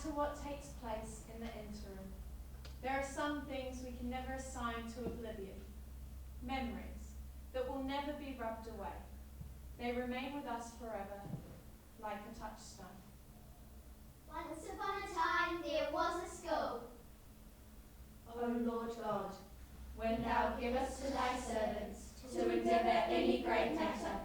matter what takes place in the interim, there are some things we can never assign to oblivion, memories that will never be rubbed away. They remain with us forever, like a touchstone. Once upon a time there was a school. O Lord God, when thou givest to thy servants to endeavour any great matter,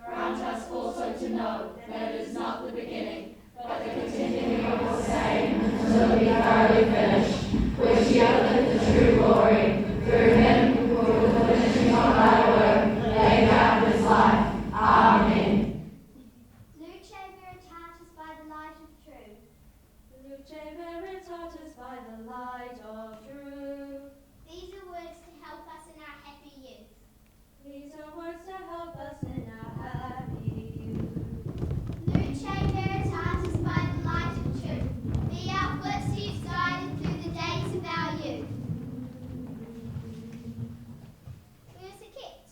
grant us also to know that it is not the beginning, but the continuing of the same until we thoroughly finish, which yieldeth the true glory, through him who with the finishing of thy work laid down his life. Amen. Luce veritatis by the light of truth. Luce veritatis by the light of truth. These are words to help us in our happy youth. These are words to help us in our happy youth. Luce veritatis by the light of truth. Be our footsteps guided through the days of our youth. Where's it kept?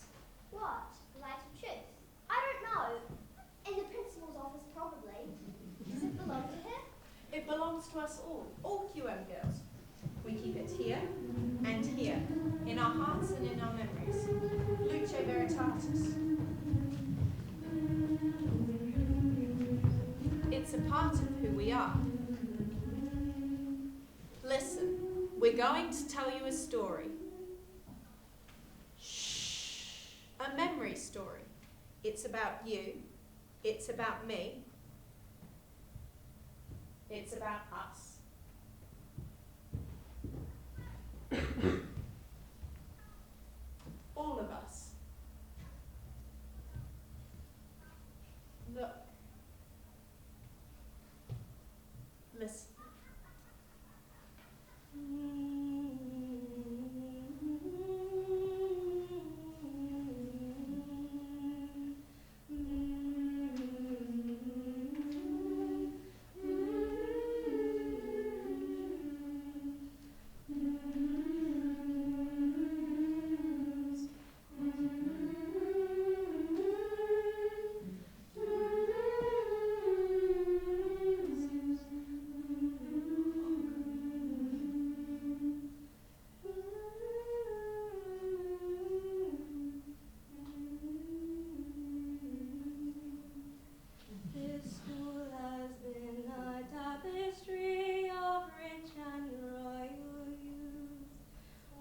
What? The light of truth? I don't know. In the principal's office, probably. Does it belong to him? It belongs to us all QM girls. We keep it here and here, in our hearts and in our memories. Luce veritatis. It's a part of who we are. Listen, we're going to tell you a story. Shh. A memory story. It's about you. It's about me. It's about us. All of us. Look. Listen. This school has been a tapestry of rich and royal youth.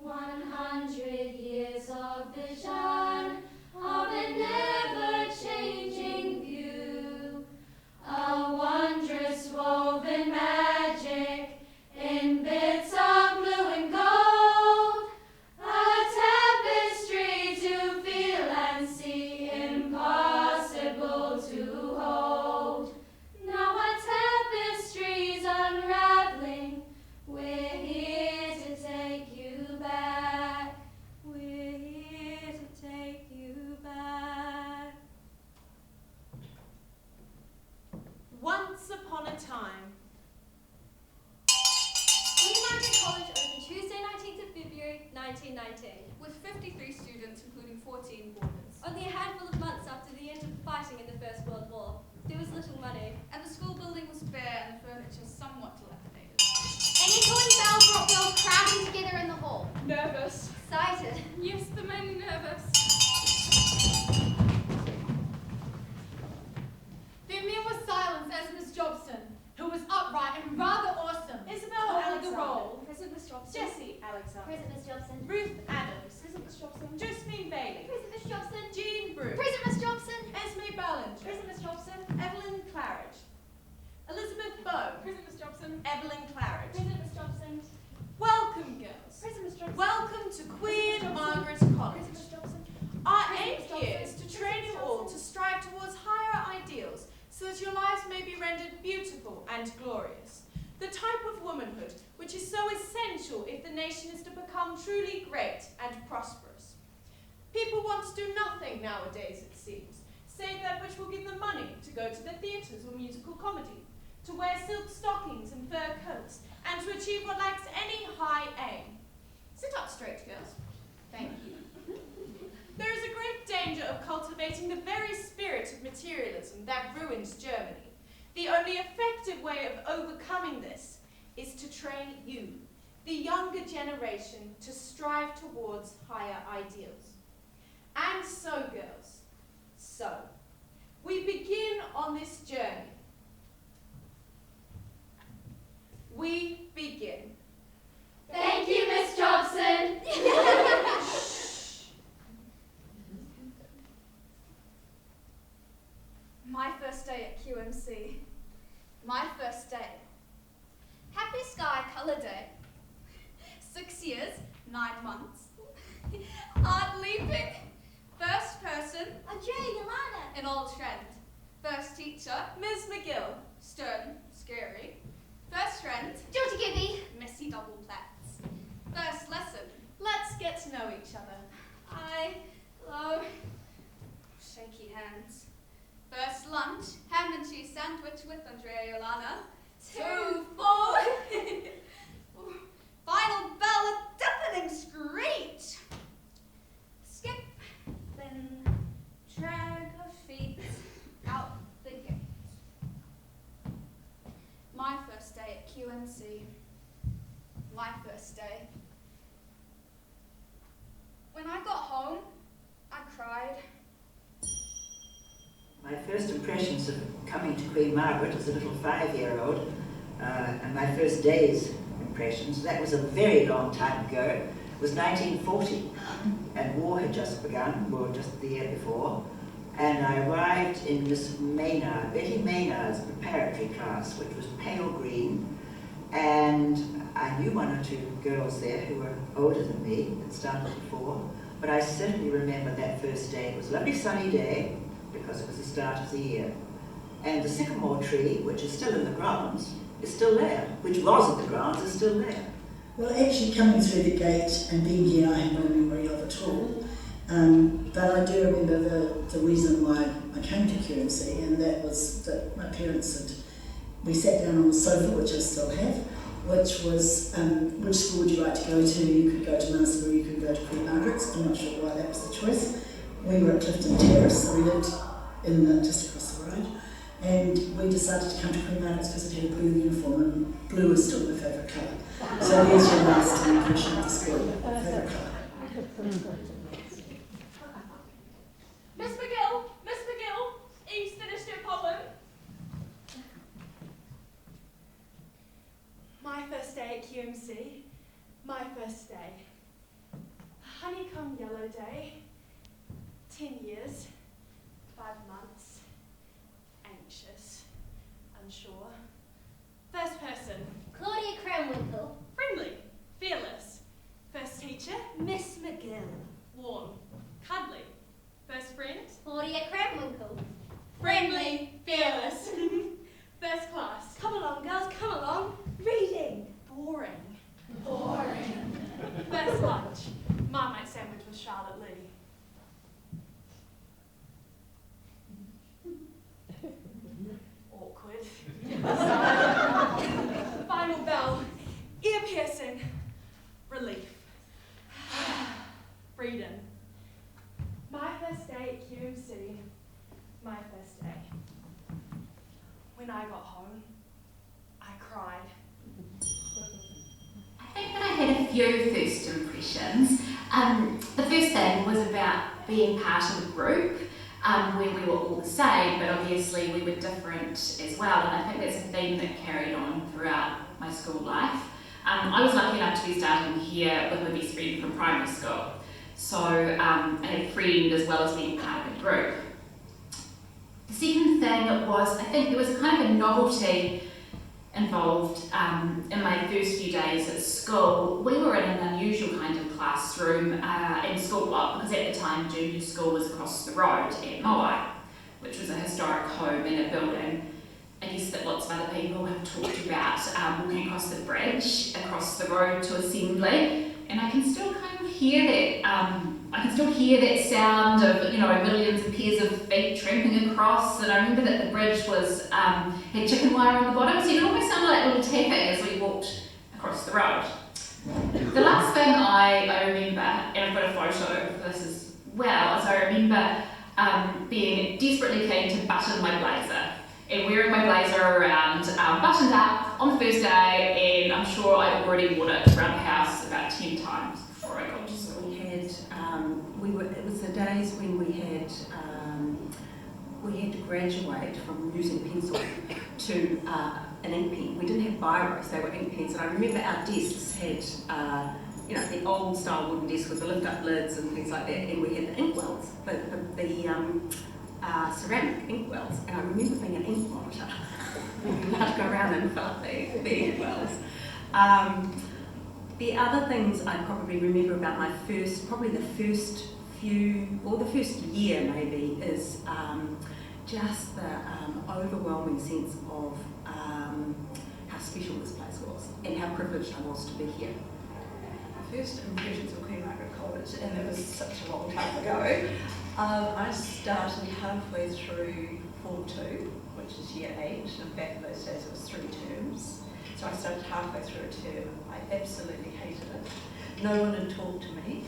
100 years of vision, of a never-changing view, a wondrous woven magic in bits of blue and gold, a tapestry to feel and see, impossible to hold. Now our tapestry's unraveling, we're here to take you back, we're here to take you back. Once upon a time, Centenary College opened Tuesday 19th of February 1919, with 53 students, including 14 boarders. only a handful of months after the end of the fighting in the First World War. There was little money. And the school building was bare and the furniture somewhat dilapidated. Any calling bell brought girls crowding together in the hall. Nervous. Excited. Yes, the mainly nervous. Then there was silence as Miss Jobson, who was upright and rather awesome, Isabel holding the Alexander, roll. Present Miss Jobson. Jessie Alexander, Present Miss Jobson. Ruth Adams, Present Miss Jobson. Josephine Bailey, Present Miss Jobson. Jean Brew, Present Miss Jobson. Esme Ballinger, Present Miss Jobson. Evelyn Claridge, Elizabeth Bowe, Present Miss Jobson. Evelyn Claridge. Present Miss Jobson. Welcome, girls. Present Miss Jobson. Welcome to Queen Margaret College. Present Miss Jobson. Our aim here is to train you all to strive towards higher ideals so that your lives may be rendered beautiful and glorious. The type of womanhood which is so essential if the nation is to become truly great and prosperous. People want to do nothing nowadays, it seems, save that which will give them money to go to the theatres or musical comedy, to wear silk stockings and fur coats, and to achieve what lacks any high aim. Sit up straight, girls. Thank you. There is a great danger of cultivating the very spirit of materialism that ruined Germany, The only effective way of overcoming this is to train you, the younger generation, to strive towards higher ideals. And so, girls, we begin on this journey. We begin. Thank you, Miss Jobson. My first day at QMC. My first day. Happy Sky Colour Day. 6 years, 9 months. Art leaping. First person. Andrea Yolanda. An old friend. First teacher. Ms. McGill. Stern. Scary. First friend. Georgie Gibby. Messy double plats. First lesson. Let's get to know each other. Hi. Hello. Shaky hands. First lunch. Ham and cheese sandwich with Andrea Yolanda. 2, 4. Final bell, a deafening screech. Skip, then drag her feet out the gate. My first day at QMC. My first day. When I got home, I cried. My first impressions of coming to Queen Margaret as a little 5-year-old, and my first day's impressions, that was a very long time ago. It was 1940, and war had just begun, or just the year before, and I arrived in Miss Maynard, Betty Maynard's preparatory class, which was pale green, and I knew 1 or 2 girls there who were older than me, had started before, but I certainly remember that first day. It was a lovely sunny day, because it was the start of the year. And the sycamore tree, which is still in the grounds, is still there. Which was in the grounds, is still there. Well, actually coming through the gate and being here, I have no memory of at all. But I do remember the reason why I came to QMC, and that was that my parents had, we sat down on the sofa, which I still have, which was, which school would you like to go to? You could go to Mansfield, you could go to Queen Margaret's. I'm not sure why that was the choice. We were at Clifton Terrace, so we lived in just across the road, and we decided to come to Queen Margaret's because it had a blue uniform, and blue is still my favourite colour. So there's your last impression of the school, favourite colour. Miss McGill, are you finished your poem? My first day at QMC, my first day. A honeycomb yellow day, 10 years, 5 months, anxious, unsure. First person, Claudia Cranwinkle. friendly, fearless. First teacher, Miss McGill, warm, cuddly. First friend, Claudia Cranwinkle. friendly, fearless. First class, come along girls, come along. Reading, boring. First lunch, Marmite sandwich with Charlotte Lee. Awkward. Final bell, ear piercing, relief, freedom. My first day at QMC, my first day. When I got home, I cried. I think that I had a few first impressions. The first thing was about being part of a group where we were all the same, but obviously we were different as well, and I think that's a theme that carried on throughout my school life. I was lucky enough to be starting here with my best friend from primary school, so I had a friend as well as being part of a group. The second thing was, I think there was kind of a novelty involved in my first few days at school. We were in an unusual kind of classroom in school block, because at the time junior school was across the road at Moai, which was a historic home in a building, I guess, that lots of other people have talked about, walking across the bridge, across the road to Assembly, and I can still kind of hear that, sound of, millions of pairs of feet tramping across, and I remember that the bridge was, had chicken wire on the bottom, so it almost sounded like little tapping as we walked across the road. The last thing I remember, and I've got a photo of this as well, is I remember being desperately keen to button my blazer, and wearing my blazer around, buttoned up on the first day, and I'm sure I already worn it around the house about 10 times before I got to school. We had, it was the days when we had to graduate from using pencil to an ink pen. We didn't have biros, they were ink pens, and I remember our desks had, the old style wooden desks with the lift up lids and things like that, and we had the ink wells, the ceramic ink wells, and I remember being an ink monitor. We were allowed to go around and fill up the ink wells. The other things I probably remember about my probably the first year maybe, is just the overwhelming sense of how special this place was and how privileged I was to be here. My first impressions of Queen Margaret College, and it was such a long time ago, I started halfway through Form 2, which is year 8, and back in those days it was 3 terms. So I started halfway through a term. I absolutely hated it. No one had talked to me.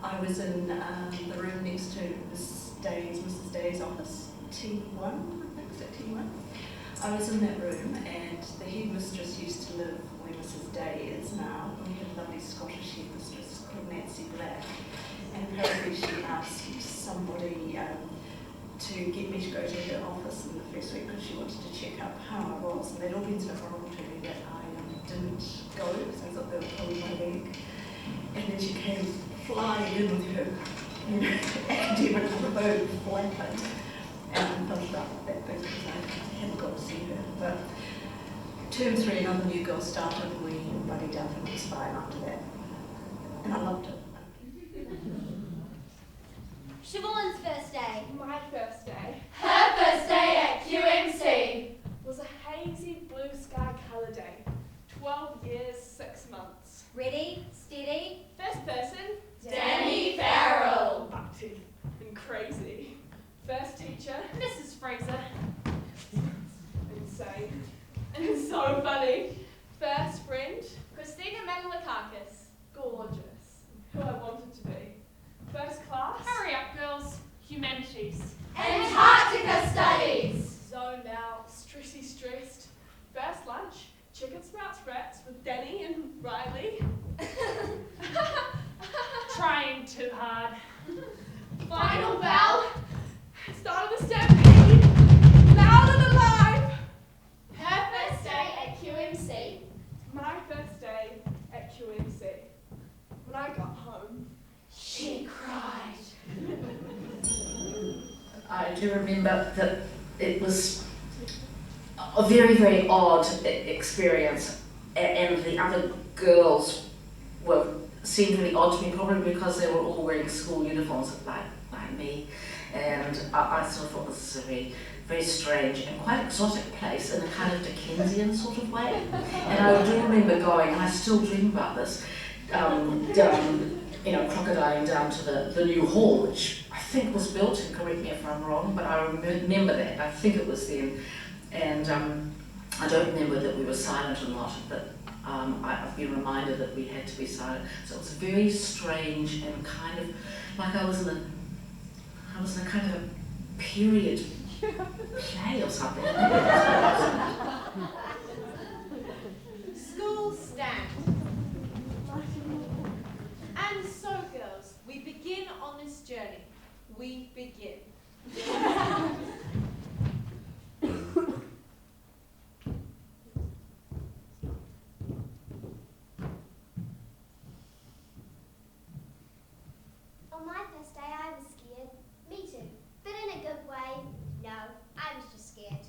I was in the room next to Mrs. Day's office, T1, I think, is that T1? I was in that room, and the headmistress used to live where Mrs. Day is now. We had a lovely Scottish headmistress called Nancy Black, and apparently she asked somebody to get me to go to her office in the first week because she wanted to check up how I was, and they'd all been so horrible to me that I didn't go because I thought they were pulling my leg. And then she came flying in with her, academic robe flapping, and I felt about that big because I hadn't got to see her. But term 3, another new girl started, and we buddied up, and it was fine after that. And I loved it. Siobhan's first day. My first day Her first day at QMC. was a hazy blue sky colour day. 12 years, 6 months. Ready, steady. First person, Danny Farrell. buck-teeth and crazy. First teacher, Mrs. Fraser. insane and so funny. First friend, Christina Metalakakis. gorgeous, who I wanted to be. First class, Hurry up, girls. Humanities. Antarctica Studies. zoned out, stressed. First lunch, chicken sprouts frats with Danny and Riley. Trying too hard. Final bell, start of the stampede, loud and alive. Her first day at QMC. My first day at QMC. When I got home, She cried. I do remember that it was a very, very odd experience, and the other girls seemed really odd to me, probably because they were all wearing school uniforms like me, and I sort of thought this is a very, very strange and quite exotic place in a kind of Dickensian sort of way. And I do remember going, and I still dream about this, down, crocodiling down to the new hall, which I think was built, and correct me if I'm wrong, but I remember that. I think it was then. And I don't remember that we were silent or not, but I've been reminded that we had to be silent. So it was very strange and kind of like I was in a kind of a period play or something. School stand. And so, girls, we begin on this journey. We begin. On my first day, I was scared. Me too. But in a good way. No, I was just scared.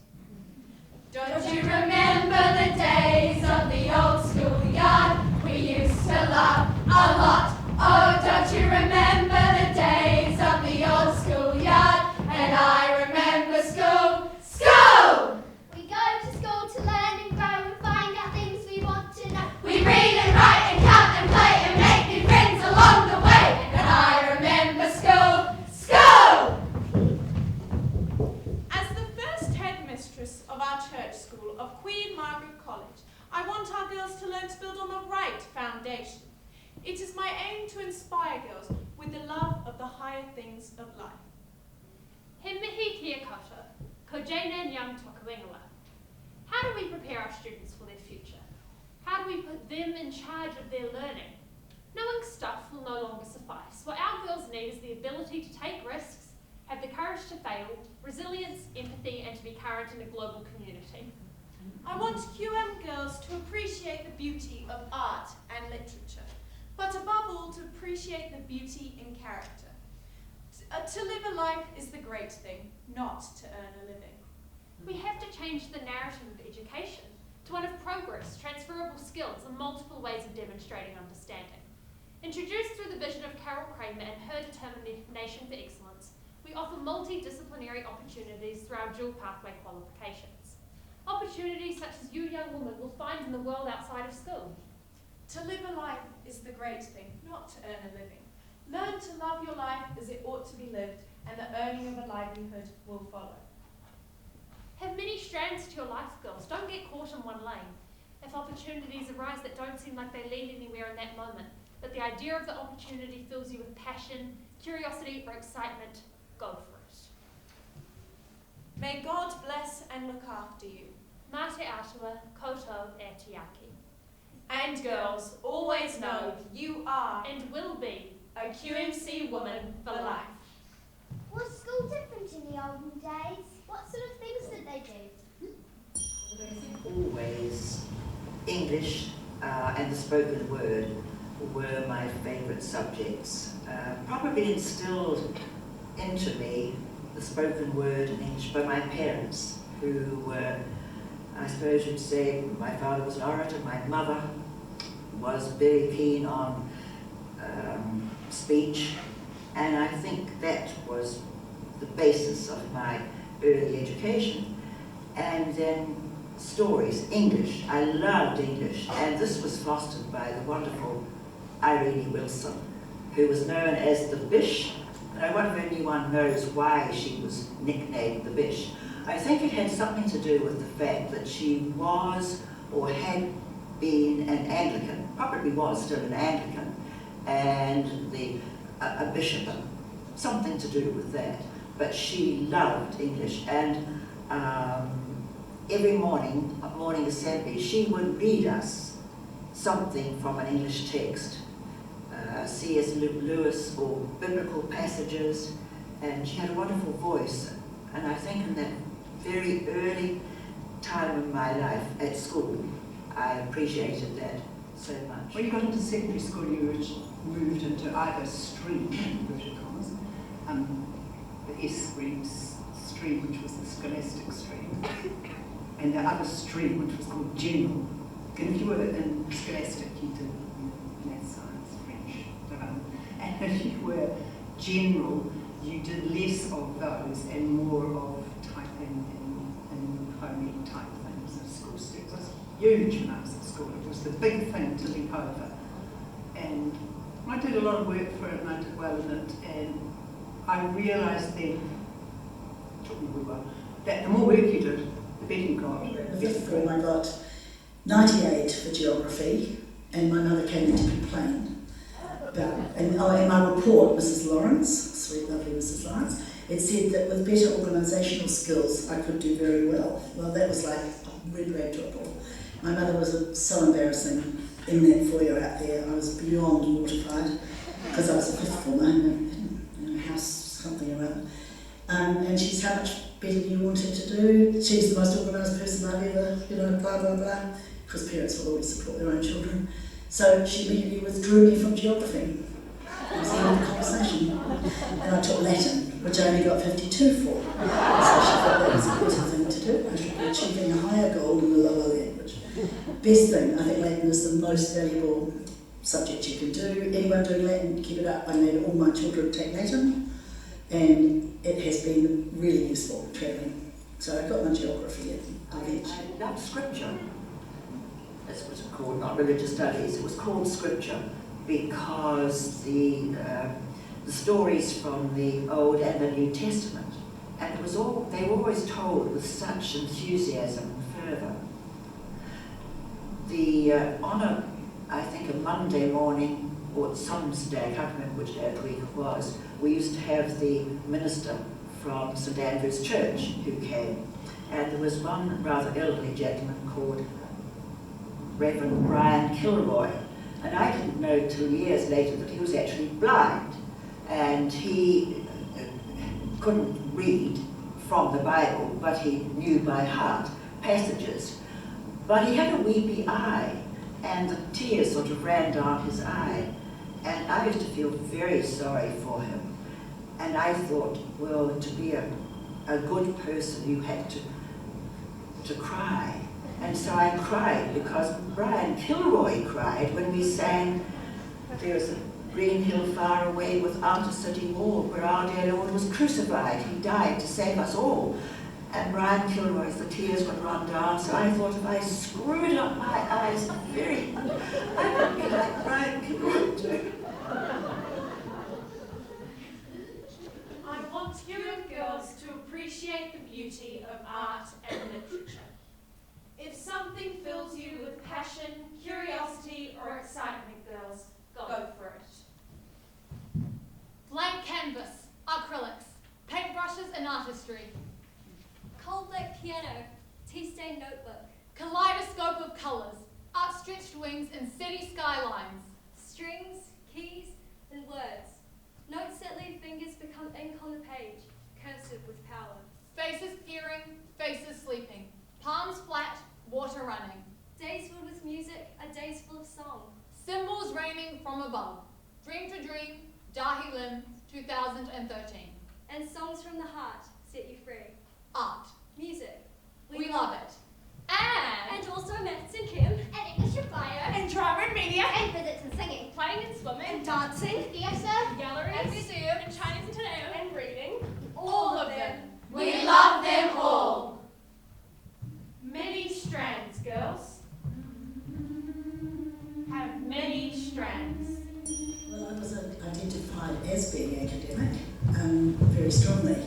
Don't you remember the days of the old schoolyard? We used to laugh a lot. Oh, don't you remember the days of the old schoolyard? And I remember school. We go to school to learn and grow and find out things we want to know. We read and write and count and play and make new friends along the way. And I remember school. As the first headmistress of our church school of Queen Margaret College, I want our girls to learn to build on the right foundation. It is my aim to inspire girls with the love of the higher things of life. He mihi kia kata, Ko Jane Young Tokuingawa. How do we prepare our students for their future? How do we put them in charge of their learning? Knowing stuff will no longer suffice. What our girls need is the ability to take risks, have the courage to fail, resilience, empathy, and to be current in a global community. I want QM girls to appreciate the beauty of art and literature, but above all to appreciate the beauty in character. To live a life is the great thing, not to earn a living. We have to change the narrative of education to one of progress, transferable skills, and multiple ways of demonstrating understanding. Introduced through the vision of Carol Kramer and her determination for excellence, we offer multidisciplinary opportunities through our dual pathway qualifications. Opportunities such as you young women will find in the world outside of school. To live a life is the great thing, not to earn a living. Learn to love your life as it ought to be lived, and the earning of a livelihood will follow. Have many strands to your life, girls. Don't get caught in one lane. If opportunities arise that don't seem like they lead anywhere in that moment, but the idea of the opportunity fills you with passion, curiosity, or excitement, go for it. May God bless and look after you. Mate atua, koto e te aki. And girls, always know you are and will be a QMC woman for life. Was school different in the olden days? What sort of things did they do? Always English and the spoken word were my favourite subjects. Probably instilled into me the spoken word in English by my parents, who were, I suppose you'd say, my father was an orator, my mother was very keen on speech, and I think that was the basis of my early education. And then stories, English. I loved English, and this was fostered by the wonderful Irene Wilson, who was known as the Bish. And I wonder if anyone knows why she was nicknamed the Bish. I think it had something to do with the fact that she was or had been an Anglican, probably was still an Anglican, and a bishop, something to do with that. But she loved English, and every morning, at morning assembly, she would read us something from an English text, C.S. Lewis or biblical passages, and she had a wonderful voice. And I think in that very early time of my life at school, I appreciated that so much. When you got into secondary school, you moved into either stream, inverted commas, the S stream, which was the scholastic stream, and the other stream, which was called general. And if you were in scholastic, you did math, science, French, and if you were general, you did less of those and more of typing and homey type things at school. So it was huge when I was at school. It was the big thing to leap over. And I did a lot of work for it, and I did well in it, and I realised then, took me a while, that the more work you did, the better you got. In the fifth form I got 98 for geography, and my mother came in to complain about, and in my report, Mrs. Lawrence, sweet lovely Mrs. Lawrence, it said that with better organisational skills I could do very well. Well, that was like a red rag to a bull. My mother was so embarrassing in that foyer out there. I was beyond mortified because I was a fifth former in a house something or other. And she said, how much better do you want her to do? She's the most organised person I've ever, blah, blah, blah. Because parents will always support their own children. So she immediately withdrew me from geography. That was the end of the conversation. And I took Latin, which I only got 52 for. So she thought that was a better thing to do. I should be achieving a higher goal in the lower language. Best thing, I think Latin is the most valuable subject you can do. Anyone doing Latin, keep it up. I made all my children take Latin, and it has been really useful travelling. So I got my geography eventually. I loved scripture. That's what it's called, not religious studies. It was called scripture because the stories from the Old and the New Testament, and they were always told with such enthusiasm and fervour. On I think a Monday morning, or some day, I can't remember which day of the week it was, we used to have the minister from St Andrew's Church who came, and there was one rather elderly gentleman called Reverend Brian Kilroy, and I didn't know till years later that he was actually blind, and he couldn't read from the Bible, but he knew by heart passages. But he had a weepy eye, and the tears sort of ran down his eye, and I used to feel very sorry for him. And I thought, well, to be a good person, you had to cry. And so I cried because Brian Kilroy cried when we sang, "There's a green hill far away without a city wall, where our dear Lord was crucified. He died to save us all." And Brian Kilroy's, the tears would run down, so I thought if I screwed up my eyes very, I would be like Brian Kilroy too. I want you girls to appreciate the beauty of art and literature. If something fills you with passion, curiosity, or excitement, girls, go for it. Blank canvas, acrylics, paintbrushes and artistry. Cold black piano, tea-stained notebook. Kaleidoscope of colours, outstretched wings and city skylines. Strings, keys, and words. Notes that leave fingers become ink on the page, cursive with power. Faces peering, faces sleeping. Palms flat, water running. Days filled with music are days full of song. Symbols raining from above. Dream to Dream, Dahi Lim, 2013. And songs from the heart set you free. Art. Music. We love it. And also maths and chem. And English and bio. And drama and media. And physics and singing. Playing and swimming. And dancing. Theatre. Galleries. And museum. And Chinese and Taneo. And reading. All of them. We love them all. Many strands, girls. Have many strands. Well, I was identified as being academic very strongly.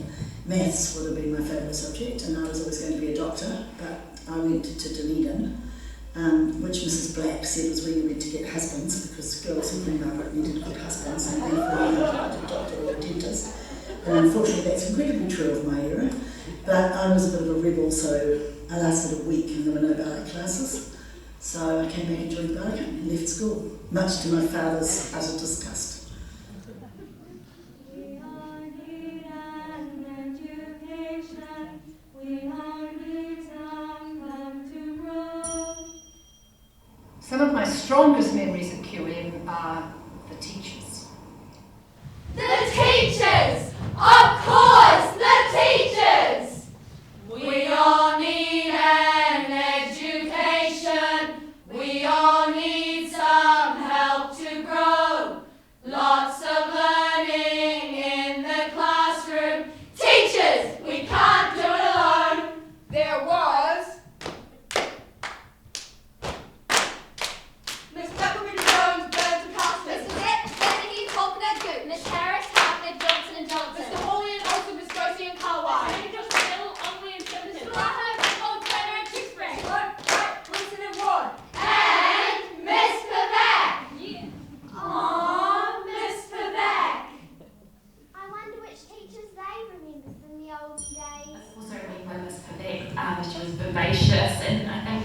Maths would have been my favourite subject, and I was always going to be a doctor, but I went to Dunedin, which Mrs. Black said was where you went to get husbands, because girls in Queen Margaret needed good husbands, and therefore I wanted a doctor or a dentist. And unfortunately, that's incredibly true of my era. But I was a bit of a rebel, so I lasted a week and there were no ballet classes. So I came back and joined the ballet company and left school, much to my father's utter disgust. We all need an education. We all need some come to grow. Some of my strongest memories at QM are the teachers. The teachers! Of course, the teachers! We all need an education. We all need some help to grow. Lots of learning in the classroom. Teachers, we can't do it alone. There was Miss Peppermint Jones, Burns and Castles. Miss Lizette, Kennedy, Coconut Goop. Miss Harris, Hartnett, Johnson and Johnson. Mr. Hawley and Olsen, Miss Josie and Carwine. Just Bill, Onley, and Simpson. Old Trainer and Tewksbury. Wilson and Ward. And Miss Pavak. Aww, Miss Pavak. I wonder which teachers they remember from the old days. I also remember Miss Pavek, she was vivacious and I think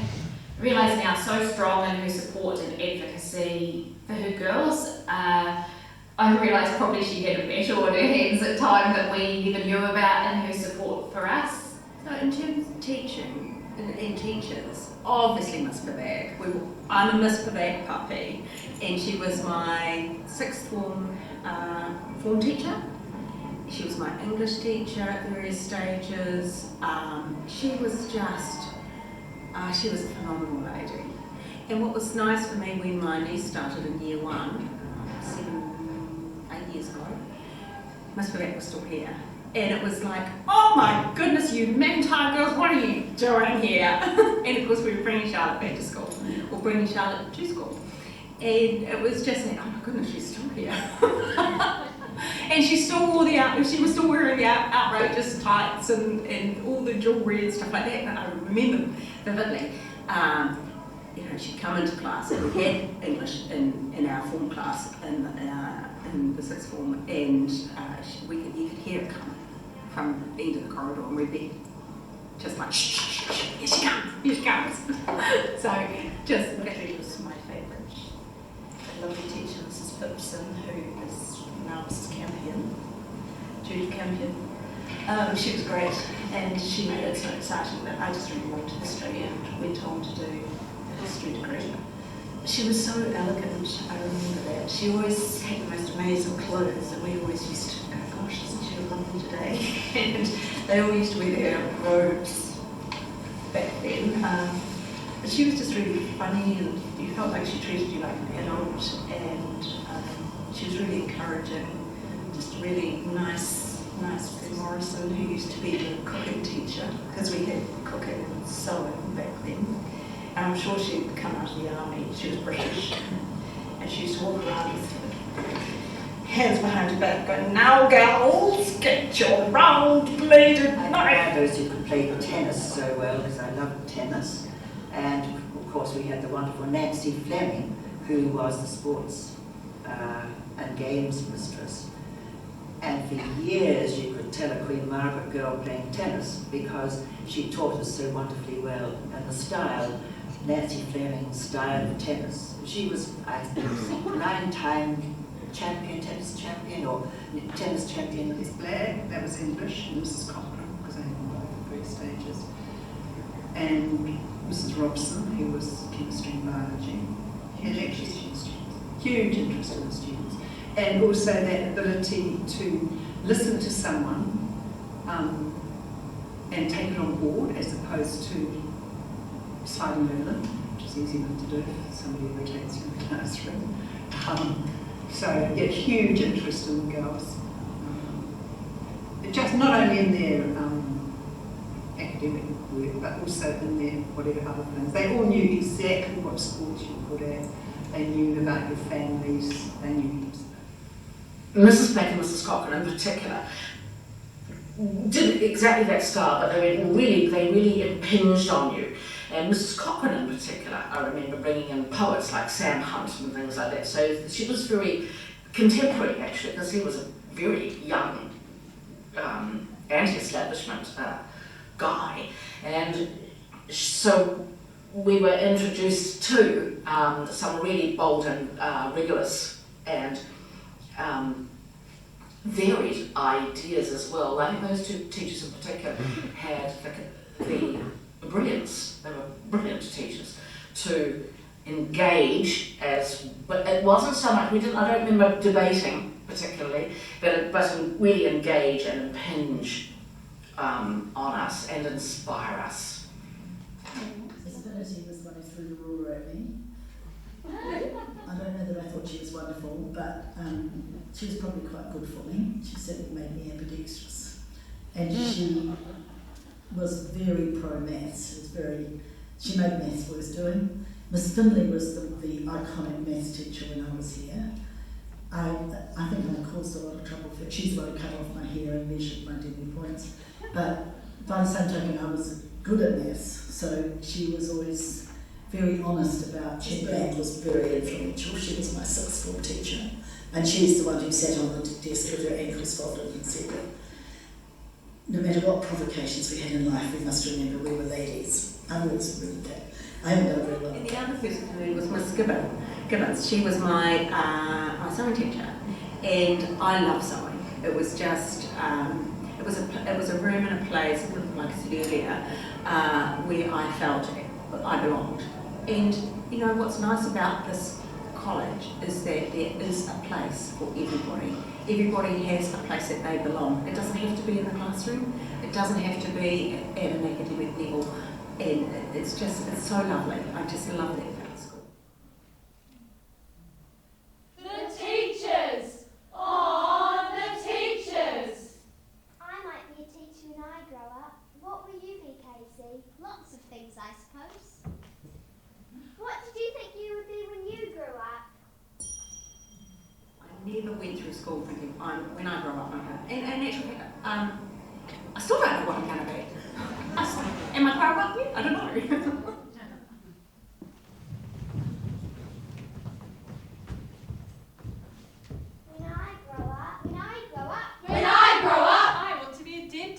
realised now so strong in her support and advocacy for her girls. I realised probably she had a battle on her hands at times that we never knew about in her support for us. So in terms of teaching and teachers, obviously Miss Pavak. I'm a Miss Pavak puppy, and she was my sixth form teacher. She was my English teacher at various stages. She was just, she was a phenomenal lady. And what was nice for me when my niece started in year 1, 8 years ago, Miss Pavak was still here. And it was like, oh my goodness, you McIntyre girls, what are you doing here? And of course we were bringing Charlotte back to school, or bringing Charlotte to school. And it was just like, oh my goodness, she's still here. And she still wore she was still wearing the outrageous tights and all the jewellery and stuff like that. And I remember vividly, she'd come into class, and we had English in our form class in the sixth form, and you could hear it coming from the end of the corridor, and we'd be just like, shh, shh, shh, here she comes, here she comes. So just Natalie was my favourite. A lovely teacher, Mrs. Phipson, who is now Mrs. Campion, Judy Campion. She was great, and she made it so exciting that I just really loved history and went on to do a history degree. She was so elegant, I remember that. She always had the most amazing clothes, and we always used to go, gosh, isn't she lovely today? And they all used to wear their robes back then. But she was just really funny, and you felt like she treated you like an adult, and she was really encouraging, just really nice Miss Morrison, who used to be the cooking teacher, because we had cooking and sewing back then. And I'm sure she'd come out of the army. She was British, and she used to walk around with hands behind her back, going, "Now, girls, get your round-bladed knife." I had those who could play tennis so well, because I loved tennis. And of course, we had the wonderful Nancy Fleming, who was the sports and games mistress. And for years you could tell a Queen Margaret girl playing tennis because she taught us so wonderfully well. And the style, Nancy Fleming's style of tennis, she was, I think, 9-time champion, tennis champion, or tennis champion. Miss Black, that was English, and Mrs. Cochrane, because I had them both at first stages. And Mrs. Robson, who was chemistry and biology, and actually students, huge interest in the students. And also that ability to listen to someone and take it on board, as opposed to sliding over them, which is easy enough to do if somebody irritates you in the classroom. So yeah, huge interest in the girls. Just not only in their academic work, but also in their whatever other things. They all knew exactly what sports you were good at. They knew about your families. They knew. Mrs. Black and Mrs. Cochrane in particular did exactly that style, but they really impinged on you. And Mrs. Cochrane in particular, I remember bringing in poets like Sam Hunt and things like that. So she was very contemporary, actually, because he was a very young anti-establishment guy. And so we were introduced to some really bold and rigorous and varied ideas as well. I think those two teachers in particular had the brilliance, they were brilliant teachers, to engage but it wasn't so much, I don't remember debating particularly, but really engage and impinge on us and inspire us. Ability was one who threw the ruler at me. I don't know that I thought she was wonderful, but she was probably quite good for me. She certainly made me ambidextrous. And she was very pro-maths. She made maths worth doing. Miss Finley was the iconic maths teacher when I was here. I think I caused a lot of trouble for her. She's the one who cut off my hair and measured my Dewey points. But by the same token, I was good at maths, so she was always very honest about Miss Brand was very influential. She was my sixth form teacher, and she's the one who sat on the desk with her ankles folded and said that no matter what provocations we had in life, we must remember we were ladies. I always remember that. I haven't done very well. And the other person for me was Miss Gibbons. She was my sewing teacher, and I love sewing. It was just it was a room and a place, like I said earlier, where I felt I belonged. And you know what's nice about this college is that there is a place for everybody. Everybody has a place that they belong. It doesn't have to be in the classroom. It doesn't have to be at an academic level. And it's so lovely. I just love that about school. The teachers! On the teachers! I might be a teacher when I grow up. What will you be, Casey? Lots of things, I suppose. What did you think you would be when you grew up? I never went through school thinking, when I grow up, I'm going to... And actually, I still don't know what I'm going to be. Am I grown up yet? I don't know. When I grow up, I want to be a dentist.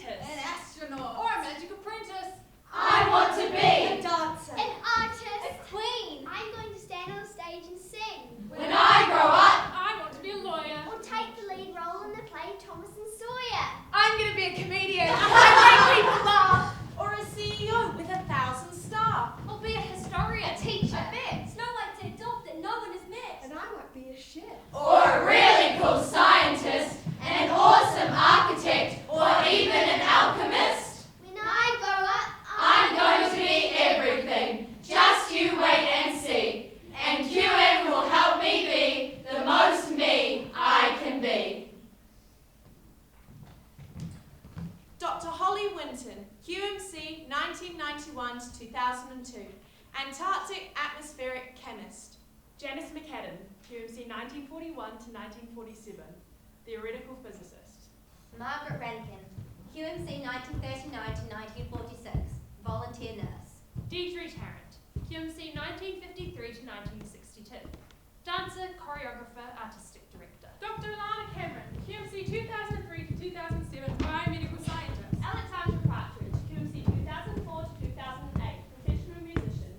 engineer. Or a really cool scientist, an awesome architect, or even an alchemist. When I grow up, I'm going to be everything. Just you wait and see. And QM will help me be the most me I can be. Dr. Holly Winton, QMC 1991 to 2002, Antarctic atmospheric chemist. Janice McCadden, QMC 1941 to 1947, theoretical physicist. Margaret Rankin, QMC 1939 to 1946, volunteer nurse. Deidre Tarrant, QMC 1953 to 1962, dancer, choreographer, artistic director. Dr. Alana Cameron, QMC 2003 to 2007, biomedical scientist. Alexandra Partridge, QMC 2004 to 2008, professional musician.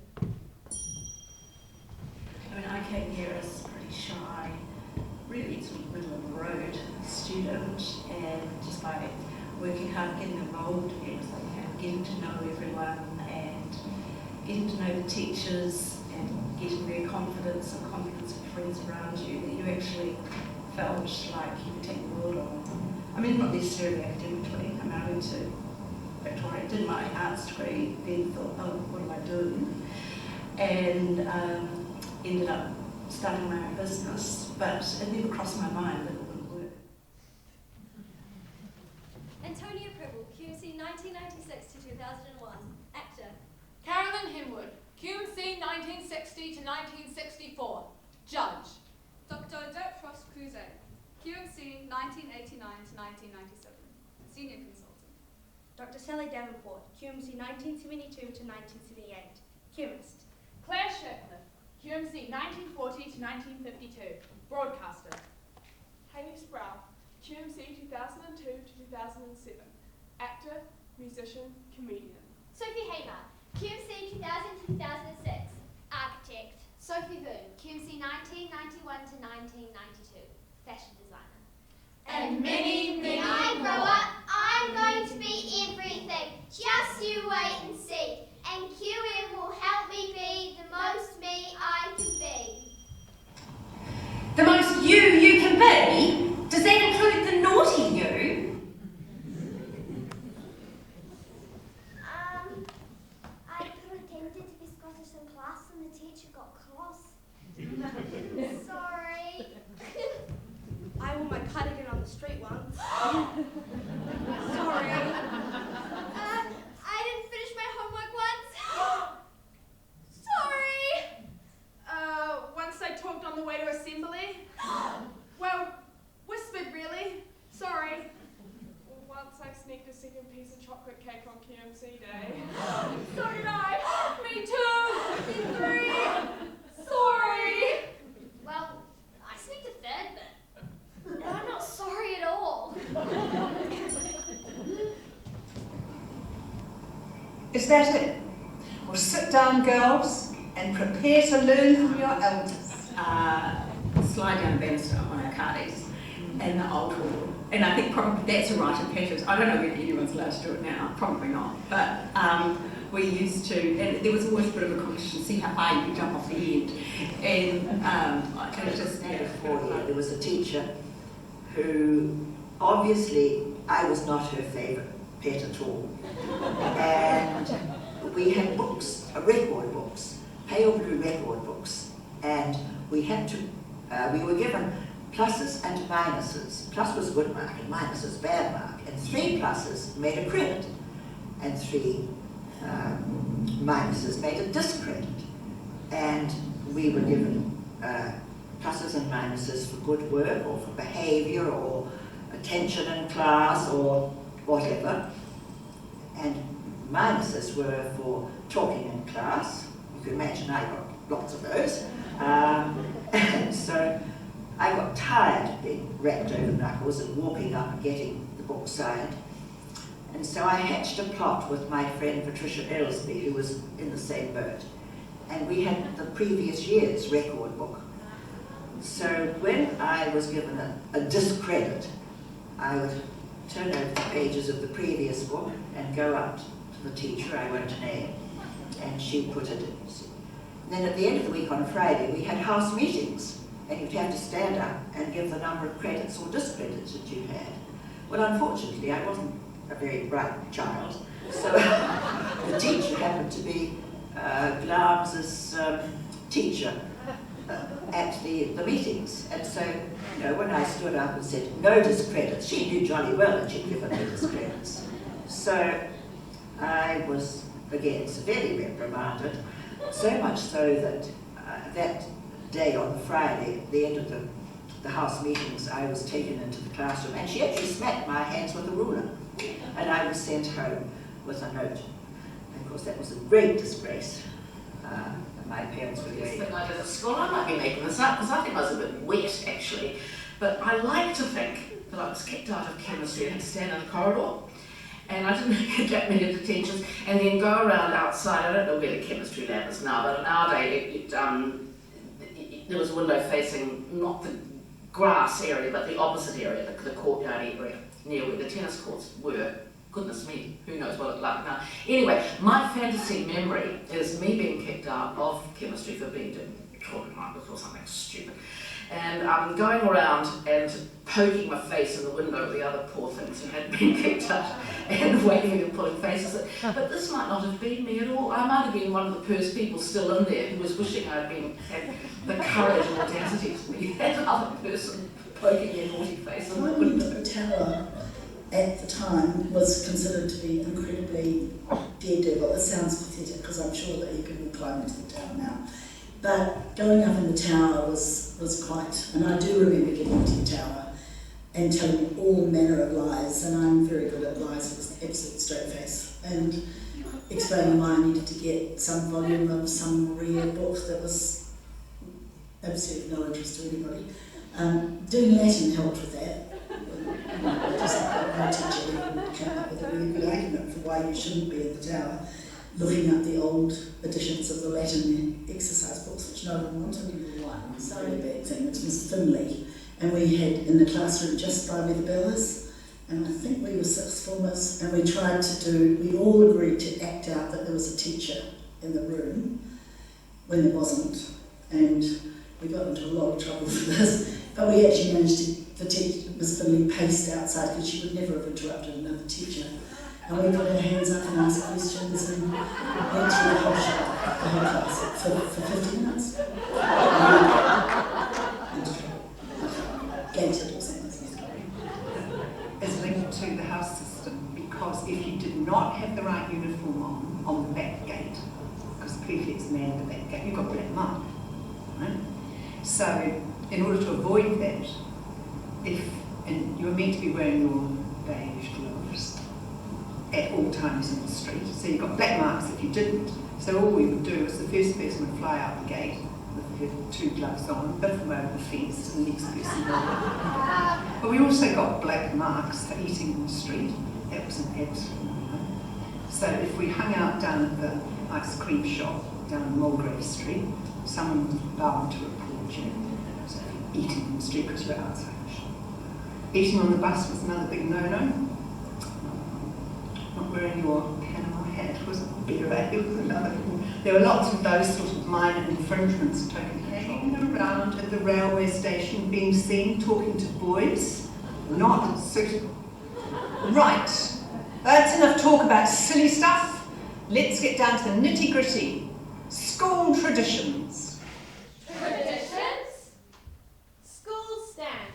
I mean, I came here as pretty shy, really sort of middle of the road student, and just by working hard, getting involved in everything, and getting to know everyone, and getting to know the teachers, and getting their confidence and confidence of friends around you, that you actually felt like you could take the world on. I mean, not necessarily academically. I mean, I went to Victoria, did my arts degree, then thought, oh, what do I do? And ended up starting my own business, but it never crossed my mind that it wouldn't work. Antonia Pribble, QMC 1996 to 2001, actor. Carolyn Henwood, QMC 1960 to 1964, judge. Dr. Dirk Frost Kruse, QMC 1989 to 1997, senior consultant. Dr. Sally Davenport, QMC 1972 to 1978, chemist. Claire Shercliffe, QMC 1940 to 1952, broadcaster. Hayley Sproul, QMC 2002 to 2007, actor, musician, comedian. Sophie Hamer, QMC 2000 to 2006, architect. Sophie Byrne, QMC 1991 to 1992, fashion designer. And many, When I grow up, I'm going to be everything. Just you wait and see. And QM will help me be the most me I can be. The most you can be? Does that include the naughty you? I pretended to be Scottish in class and the teacher got cross. Sorry. I wore my cardigan on the street once. Sorry. I didn't finish my homework once. Sorry. Once I talked on the way to assembly. Well, whispered really. Sorry. Once I sneaked a second piece of chocolate cake on QMC day. So did I. Me too. Me three. Sorry. Well, I sneaked a third bit. I'm not sorry at all. Is that it? Well, sit down, girls, and prepare to learn from your elders. Slide down the banister on our cardies and the old hall. And I think probably that's a rite of passage. I don't know whether anyone's allowed to do it now, probably not. But we used to, and there was always a bit of a competition, see how high you could jump off the end. And it just, yeah. There was a teacher who, obviously, I was not her favourite pet at all. And we had books, record books, pale blue record books, and we had to, we were given pluses and minuses. Plus was good mark and minus was bad mark, and 3 pluses made a credit, and 3 minuses made a discredit. And we were given pluses and minuses for good work or for behaviour or attention in class or whatever, and minuses were for talking in class. You can imagine I got lots of those. And so I got tired of being rapped over knuckles and walking up and getting the book signed. And so I hatched a plot with my friend Patricia Ellsby, who was in the same boat. And we had the previous year's record book. So when I was given a discredit, I would turn over the pages of the previous book and go up to the teacher I won't name, and she put it in. And then at the end of the week on a Friday, we had house meetings. and you'd have to stand up and give the number of credits or discredits that you had. Well, unfortunately, I wasn't a very bright child, so the teacher happened to be Glams's teacher at the meetings, and so, you know, when I stood up and said no discredits, she knew jolly well that she'd given me discredits. So I was again severely reprimanded, so much so that that day on the Friday, at the end of the house meetings, I was taken into the classroom, and she actually smacked my hands with a ruler, and I was sent home with a note. And of course, that was a great disgrace. My parents were very... Thing I did at school, I might be making this up because I think I was a bit wet actually, but I like to think that I was kicked out of chemistry and had to stand in the corridor, and I didn't get that many detentions, and then go around outside. I don't know where the chemistry lab is now, but in our day there was a window facing not the grass area but the opposite area, the courtyard area near where the tennis courts were. Goodness me, who knows what it's like now. Anyway, my fantasy memory is me being kicked out of chemistry for being or something stupid, and going around and poking my face in the window of the other poor things who had been kicked out and waving and pulling faces. But this might not have been me at all. I might have been one of the first people still in there who was wishing I'd had the courage and audacity to be that other person poking their naughty face in the window. The tower at the time was considered to be incredibly daredevil. It sounds pathetic because I'm sure that you can climb into the tower now. But going up in the tower was quite, and I do remember getting into the tower and telling all manner of lies, and I'm very good at lies with an absolute straight face, and explaining why I needed to get some volume of some rare book that was absolutely no interest to anybody. Doing Latin helped with that. Just my teacher came up with a really good argument for why you shouldn't be in the tower, looking up the old editions of the Latin exercise books, which no one wanted. One very bad thing, which was Finley, and we had in the classroom just by where the bell is, and I think we were sixth formers, and we all agreed to act out that there was a teacher in the room when there wasn't, and we got into a lot of trouble for this, but we actually managed to. The teacher, Miss Finley, paced outside because she would never have interrupted another teacher. And we put our hands up and asked questions and went through the whole class for 50 minutes. Gated or something. Is linked to the house system, because if you did not have the right uniform on the back gate, because prefects manned the back gate, you got black mark, right? So in order to avoid that, and you were meant to be wearing your beige gloves at all times in the street, so you got black marks if you didn't. So all we would do is the first person would fly out the gate with her 2 gloves on, biff them over the fence, and the next person would. But we also got black marks for eating in the street. That was an absolute no. So if we hung out down at the ice cream shop down Mulgrave Street, someone was bound to report you. So eating in the street because we're outside. Eating on the bus was another big no-no. Not wearing your Panama hat was a beret, was another thing. There were lots of those sort of minor infringements taken. Hanging around at the railway station, being seen talking to boys, not suitable. Right, that's enough talk about silly stuff. Let's get down to the nitty-gritty. School traditions. Traditions? School stand.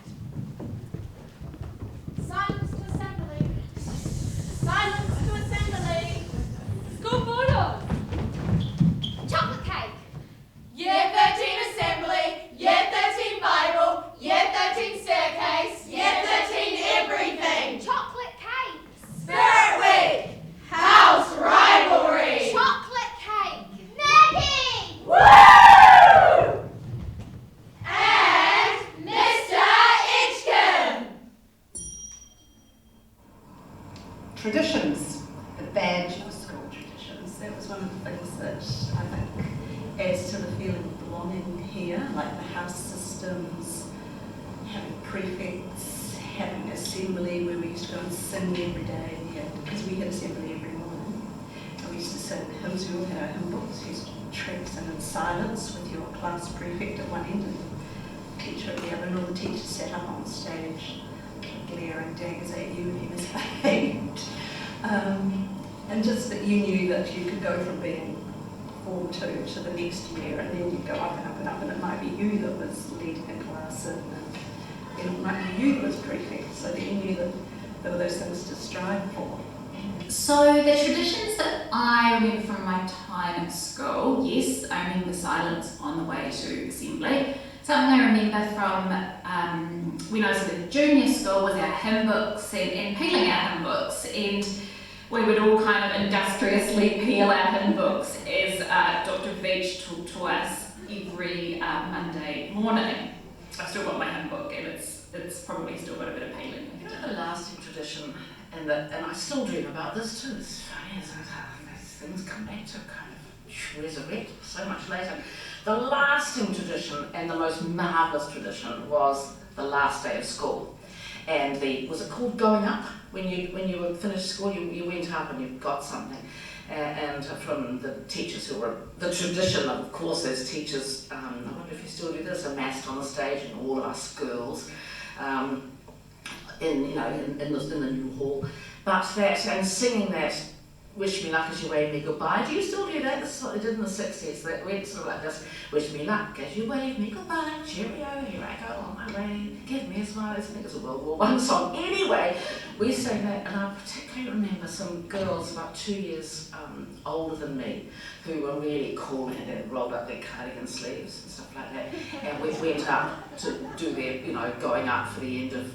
Silence to assembly. Silence to assembly. School photos. Chocolate cake. Year 13 assembly. Year 13 Bible. Year 13 staircase. Year 13 everything. Chocolate cake. Spirit Week. House rivalry. Chocolate cake. Maggie. Woo! And Mr. Itchkin. Traditions, the badge of school. Traditions, that was one of the things that I think adds to the feeling of belonging here, like the house systems, having prefects, having assembly where we used to go and sing every day, because we had assembly every morning. And we used to sing hymns, we all had our hymn books, we used to track some in silence with your class prefect at one end and teacher at the other, and all the teachers sat up on the stage glaring daggers at you and you misbehaved. And just that you knew that you could go from being Form 2 to the next year, and then you'd go up and up and up, and it might be you that was leading a class, and it might be you that was prefect, so that you knew that there were those things to strive for. So the traditions that I remember from my time at school, yes, I remember silence on the way to assembly. Something I remember from when I was at a junior school was our hymn books and peeling our hymn books, and we would all kind of industriously peel our hymn books as Dr. Veach taught to us every Monday morning. I've still got my hymn book, and it's probably still got a bit of peeling. A lasting tradition, and I still dream about this too. It's funny as things come back to kind of resurrect so much later. The lasting tradition and the most marvellous tradition was the last day of school. And was it called going up? When you were finished school, you went up and you got something. And from the teachers who were, the tradition of course as teachers, I wonder if you still do this, amassed on the stage, and all of us girls, in the new hall, but that, and singing that "Wish me luck as you wave me goodbye." Do you still do that? This is what they did in the 60s. That went sort of like this: "Wish me luck as you wave me goodbye. Cheerio, here I go on my way. Give me a smile." I think it's a World War I song. Anyway, we sang that, and I particularly remember some girls about 2 years older than me who were really cool and had rolled up their cardigan sleeves and stuff like that. And we went up to do their, going up for the end of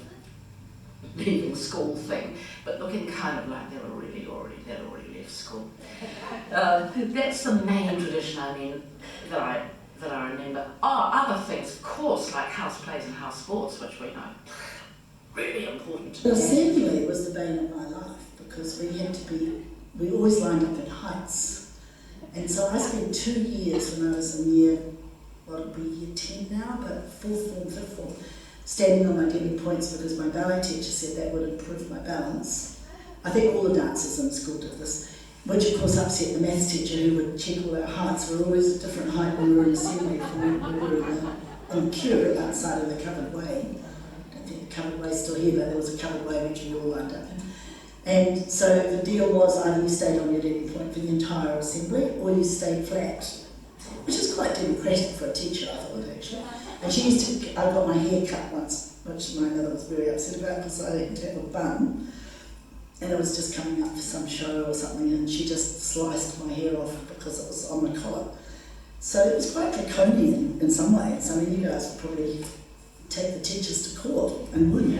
leaving school thing, but looking kind of like they'd already left school. That's the main tradition, that I remember. Oh, other things, of course, like house plays and house sports, which we know really important. The assembly was the bane of my life, because we always lined up in heights, and so I spent 2 years when I was in year 10 now, but 4th form, 5th form, standing on my deadly points, because my ballet teacher said that would improve my balance. I think all the dancers in school did this, which of course upset the maths teacher, who would check all our heights. We were always a different height when we were in assembly from when we were in queue outside of the covered way. I don't think the covered way is still here, but there was a covered way which we all lined up in. And so the deal was either you stayed on your deadly point for the entire assembly, or you stayed flat, which is quite democratic for a teacher, I thought, actually. And I got my hair cut once, which my mother was very upset about, because I didn't have a bun, and it was just coming up for some show or something, and she just sliced my hair off because it was on my collar. So it was quite draconian in some ways. I mean, you guys would probably take the teachers to court and win.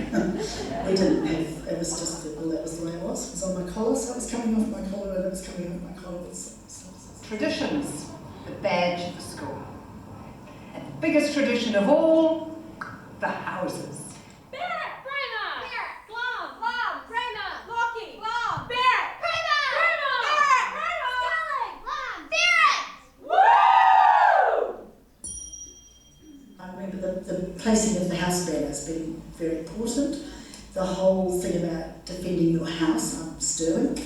We didn't have, it was just, well, that was the way it was. It was on my collar, so it was coming off my collar, and it was coming off my collar. Traditions, the badge of the school. And the biggest tradition of all, the houses. Barrett! Brenner! Barrett! Glom! Glom! Brenner! Lockie! Glom! Barrett! Brenner! Barrett! Sterling! Glom! Barrett! Woo! I remember the placing of the house banners being very important. The whole thing about defending your house, Sterling,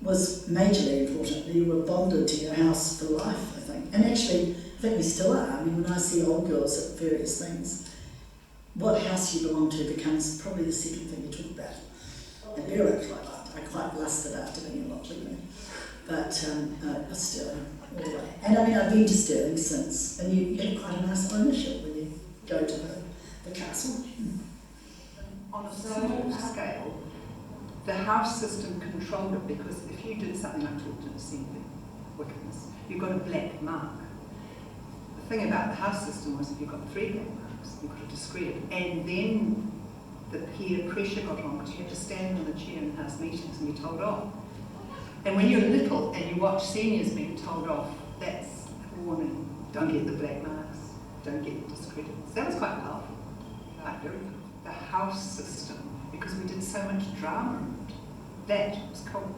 was majorly important. You were bonded to your house for life, I think. And actually, I think we still are. I mean, when I see old girls at various things, what house you belong to becomes probably the second thing you talk about. And Vera, I quite lusted after being a lot younger. But Sterling, all the way. And I mean, I've been to Sterling since, and you get quite a nice ownership when you go to the castle. On a small scale, the house system controlled it, because if you did something like talk to an assembly, wickedness, you got a black mark. The thing about the house system was if you got 3 black marks, you got a discredit. And then the peer pressure got on, because you had to stand on the chair in house meetings and be told off. And when you're little and you watch seniors being told off, that's a warning. Don't get the black marks, don't get the discredits. That was quite powerful, like very good. The house system, because we did so much drama in it. That was cool.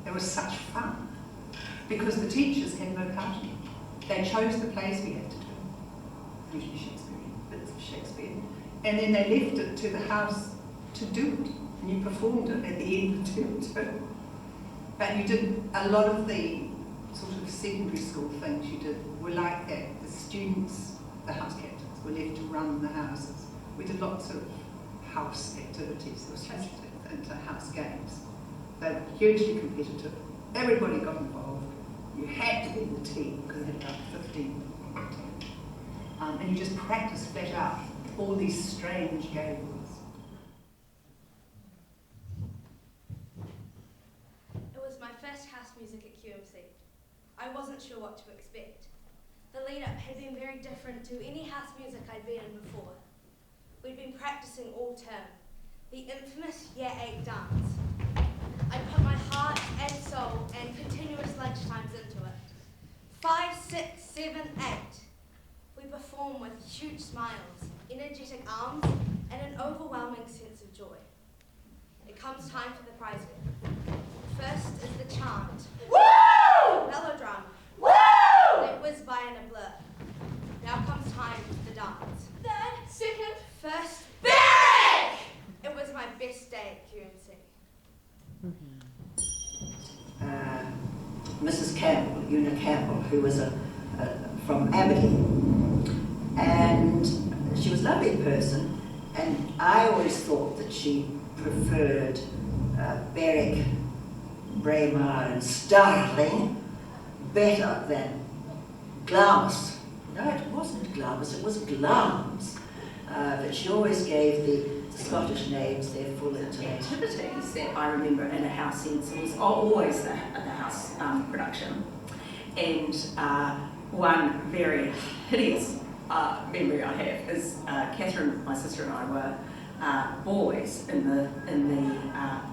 It was such fun. Because the teachers had no part in it. They chose the plays we had to do, usually Shakespearean, bits of Shakespeare, and then they left it to the house to do it. And you performed it at the end of term 2. But you did a lot of the sort of secondary school things you did were like that. The students, the house captains, were left to run the houses. We did lots of house activities, there was and house games. They were hugely competitive. Everybody got involved. You had to be in the team because we had about 15 on the team. And you just practice flat out all these strange games. It was my first house music at QMC. I wasn't sure what to expect. The lead-up had been very different to any house music I'd been in before. We'd been practicing all term, the infamous Year 8 dance. I put my heart and soul and continuous lunchtimes into it. 5, 6, 7, 8. We perform with huge smiles, energetic arms, and an overwhelming sense of joy. It comes time for the prize wheel. First is the chant. Woo! Melodrama. Woo! They whiz by in a blur. Now comes time for the dance. Third, second, first, back! It was my best day at QMC. Mrs. Campbell, Una Campbell, who was from Aberdeen, and she was a lovely person, and I always thought that she preferred Berwick, Braemar and Starling better than Glamis. No, it wasn't Glamis, it was Glams. But she always gave the Scottish names their full intonation. Activities that I remember in a house sense was always the house production. And one very hideous memory I have is Catherine, my sister, and I were boys in the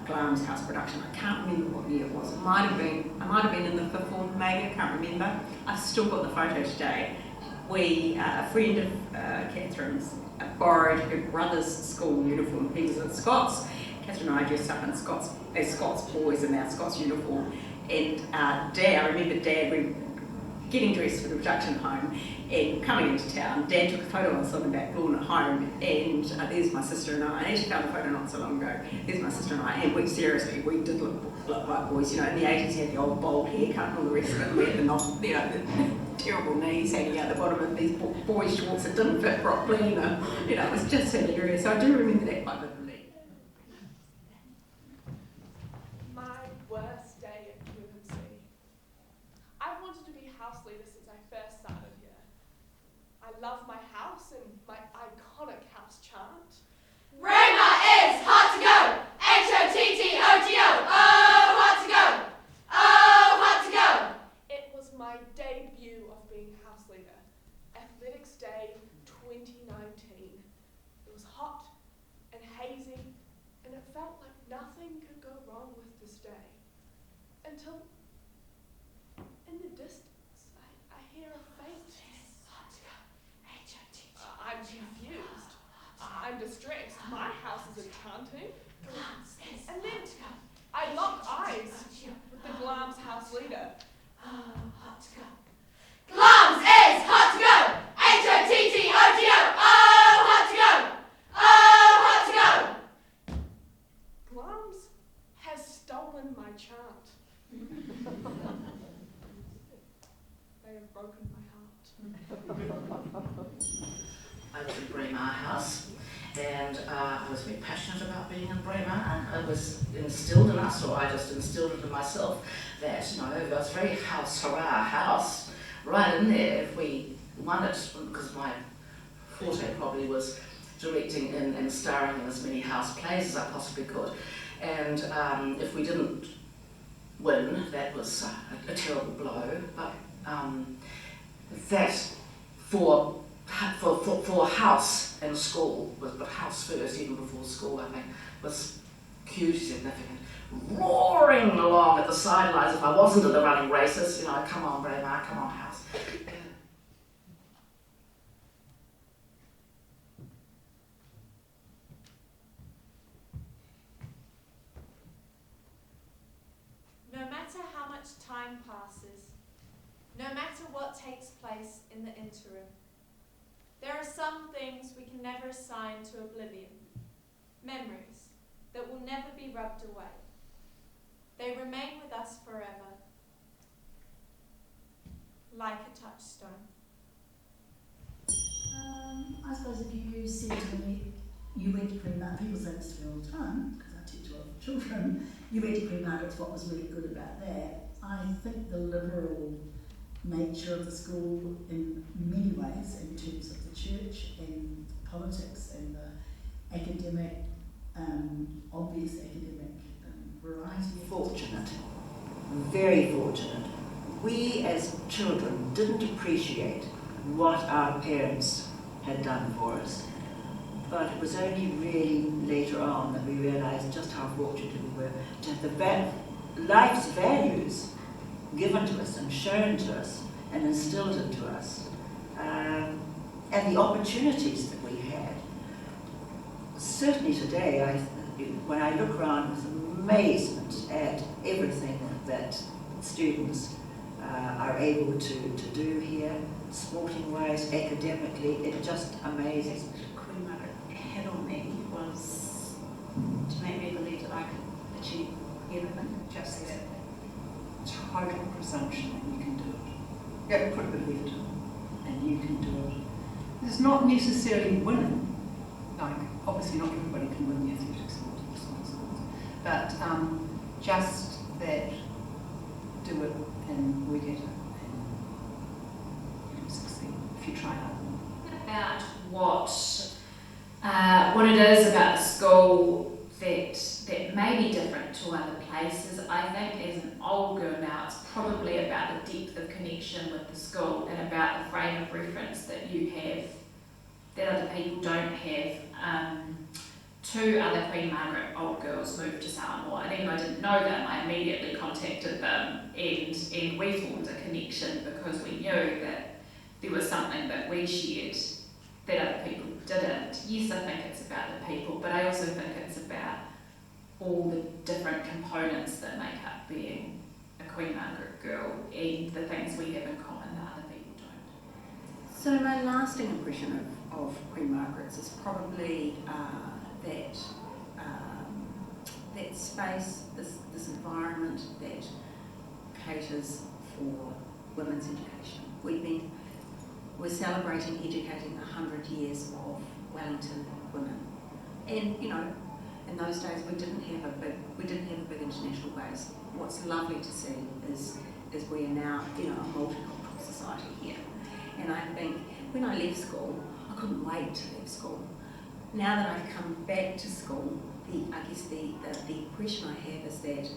Glams house production. I can't remember what year it was. I might have been in the fifth form, maybe. I can't remember. I've still got the photo today. A friend of Catherine's borrowed her brother's school uniform. He was in Scots. Catherine and I dressed up in as Scots boys in our Scots uniform. And I remember Dad, we were getting dressed for the production home and coming into town. Dad took a photo of us on the back lawn at home, and there's my sister and I. I actually found the photo not so long ago. There's my sister and I, and we did look like boys. You know, in the 80s you had the old bald haircut and all the rest of it. We had the terrible knees hanging out the bottom of these boys' shorts that didn't fit properly. It was just hilarious. So I do remember that quite vividly. My worst day at QMC. I've wanted to be house leader since I first started here. I love my house and my iconic house chant. Braemar is hot to go! H-O-T-T-O-G-O! Oh, hot to go! Oh, hot to go! It was my debut of being house leader. Athletics Day 2019. It was hot and hazy, and it felt like nothing could go wrong with this day. Until, in the distance, I hear a faint... I'm confused. I'm distressed. My house is enchanting. And then I lock eyes with the Glams house leader. Glams is hot to go! H-O-T-T-O-G-O! Oh, hot to go! Oh, hot to go! Glams has stolen my chant. They have broken my heart. I was in Braemar House, and I was very passionate about being in Braemar, and it was instilled in us, or I just instilled it in myself, that, it was very hurrah house, right in there if we won it, because my forte probably was directing and starring in as many house plays as I possibly could, and if we didn't win, that was a terrible blow, but that for house and school, but house first, even before school, I think, was hugely significant. Roaring along at the sidelines if I wasn't in the running races, come on Braemar, come on house. No matter how much time passes, no matter what takes place in the interim, there are some things we can never assign to oblivion, memories that will never be rubbed away. They remain with us forever, like a touchstone. I suppose if you said to me, you went to Queen Margaret, people say this to me all the time, because I teach a lot of children, you went to Queen Margaret's, what was really good about that? I think the liberal nature of the school in many ways, in terms of the church and politics and the academic, obvious academic variety. Fortunate, very fortunate. We as children didn't appreciate what our parents had done for us, but it was only really later on that we realised just how fortunate we were to have the life's values given to us and shown to us and instilled into us, and the opportunities that we had. Certainly today, when I look around with amazement at everything that students are able to do here, sporting-wise, academically, it's just amazing. Queen Margaret had on me was to make me believe that I could achieve everything. Just that total presumption that you can do it. Yeah, put a bit of effort and you can do it. It's not necessarily winning. Like, obviously not everybody can win the athletics or science schools, but just that, do it and work at it and you can succeed if you try hard. About what it is about the school that may be different to other places. I think as an old girl now, it's probably about the depth of connection with the school and about the frame of reference that you have that other people don't have. Two other Queen Margaret old girls moved to Samoa, and even though I didn't know them, I immediately contacted them and we formed a connection because we knew that there was something that we shared that other people didn't. Yes, I think it's about the people, but I also think it's about all the different components that make up being a Queen Margaret girl and the things we have in common that other people don't. So my lasting impression of Queen Margaret's is probably that space, this environment that caters for women's education. We're celebrating educating 100 years of Wellington women, and you know, in those days we didn't have a big international base. What's lovely to see is we are now, you know, a multicultural society here, and I think when I left school, I couldn't wait to leave school. Now that I've come back to school, I guess the impression I have is that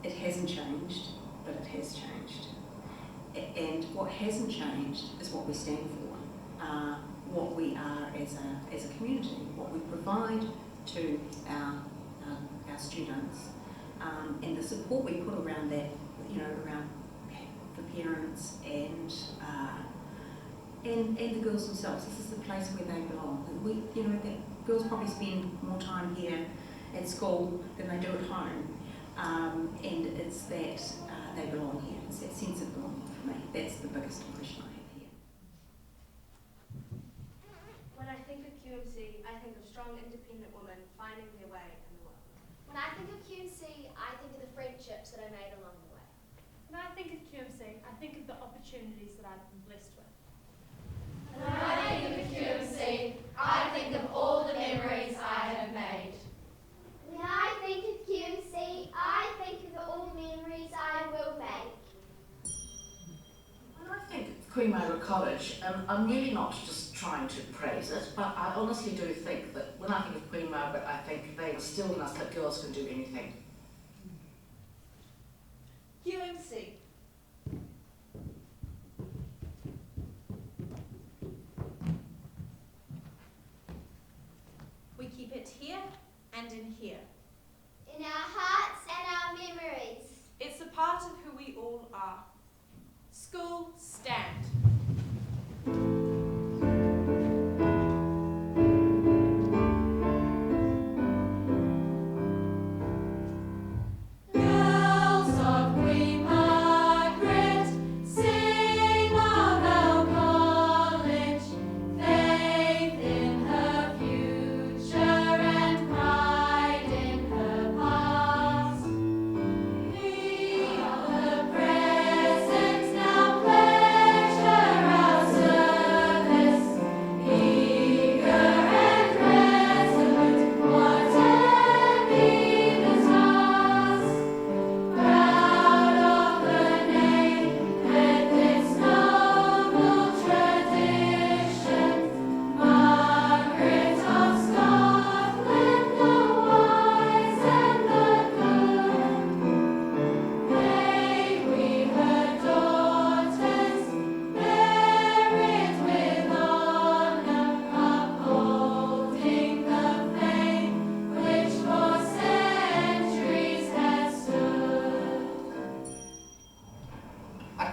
it hasn't changed, but it has changed. And what hasn't changed is what we stand for, what we are as a community, what we provide to our students, and the support we put around that, you know, around the parents and the girls themselves. This is the place where they belong. The girls probably spend more time here at school than they do at home, and it's that they belong here. It's that sense of belonging for me. That's the biggest impression I have here. When I think of QMC, I think of strong, independent women finding their way in the world. When I think of QMC, I think of the friendships that I made along the way. When I think of QMC, I think of the opportunities that I've been blessed with. When I think of QMC, I think of all the memories I have made. When I think of QMC, I think of all the memories I will make. When I think of Queen Margaret College, I'm really not just trying to praise it, but I honestly do think that when I think of Queen Margaret, I think they instilled in us that girls can do anything. QMC. We keep it here and in here. In our hearts and our memories. It's a part of who we all are. School, stand. Girls of Queen Margaret, sing of our college, faith in her future and pride in her past. We are the present, now pleasure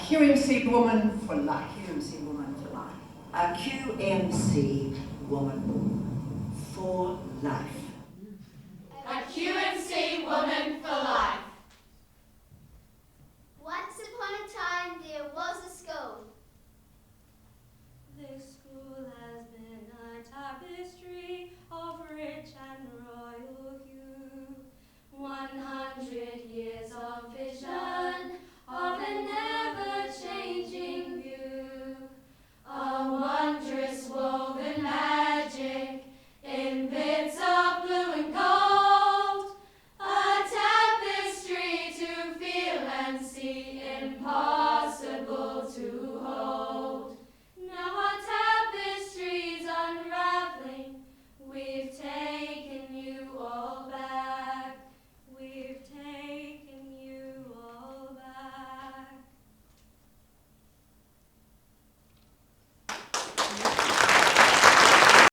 QMC Woman for Life. QMC Woman for Life. A QMC Woman for Life.